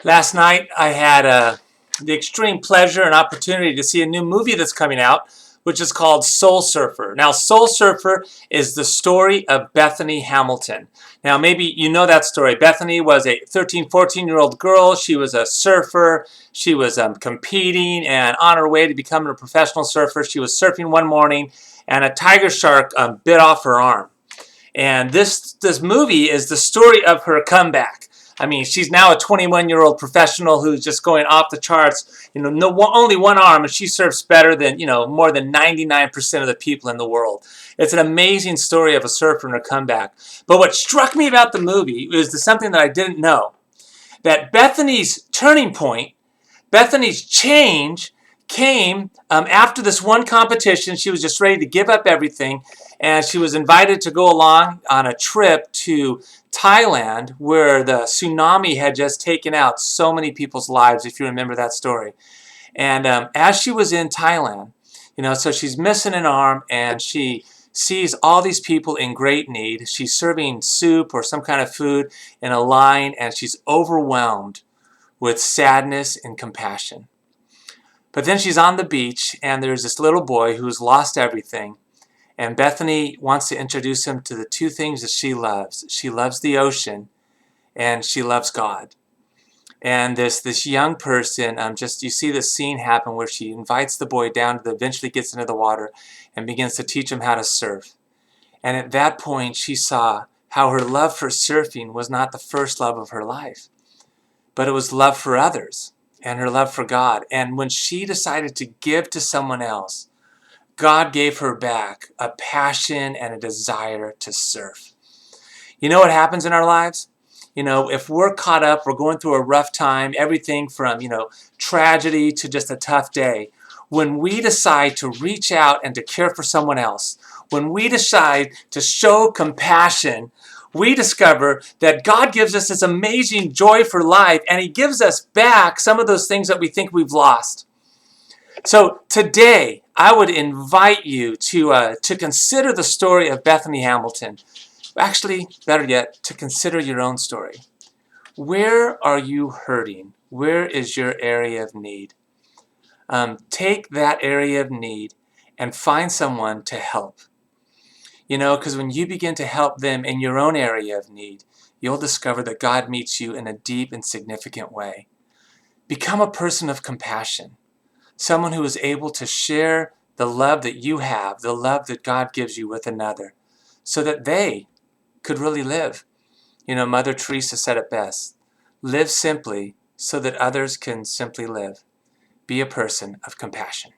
Last night I had the extreme pleasure and opportunity to see a new movie that's coming out, which is called Soul Surfer. Now, Soul Surfer is the story of Bethany Hamilton. Now, maybe you know that story. Bethany was a 13, 14-year-old girl. She was a surfer. She was competing and on her way to becoming a professional surfer. She was surfing one morning, and a tiger shark bit off her arm. And this movie is the story of her comeback. I mean, she's now a 21-year-old professional who's just going off the charts. Only one arm, and she surfs better than, more than 99% of the people in the world. It's an amazing story of a surfer and her comeback. But what struck me about the movie is something that I didn't know. That Bethany's turning point, Bethany's change, came after this one competition. She was just ready to give up everything, and she was invited to go along on a trip to Thailand, where the tsunami had just taken out so many people's lives, if you remember that story. And as she was in Thailand, so she's missing an arm, and she sees all these people in great need. She's serving soup or some kind of food in a line, and she's overwhelmed with sadness and compassion. But then she's on the beach, and there's this little boy who's lost everything. And Bethany wants to introduce him to the two things that she loves. She loves the ocean, and she loves God. And this young person, you see this scene happen where she invites the boy down, eventually gets into the water, and begins to teach him how to surf. And at that point, she saw how her love for surfing was not the first love of her life, but it was love for others and her love for God. And when she decided to give to someone else, God gave her back a passion and a desire to surf. You know what happens in our lives? If we're caught up, we're going through a rough time, everything from, tragedy to just a tough day. When we decide to reach out and to care for someone else, when we decide to show compassion, we discover that God gives us this amazing joy for life, and He gives us back some of those things that we think we've lost. So today, I would invite you to consider the story of Bethany Hamilton. Actually, better yet, to consider your own story. Where are you hurting? Where is your area of need? Take that area of need and find someone to help. Because when you begin to help them in your own area of need, you'll discover that God meets you in a deep and significant way. Become a person of compassion. Someone who is able to share the love that you have, the love that God gives you with another, so that they could really live. Mother Teresa said it best. Live simply so that others can simply live. Be a person of compassion.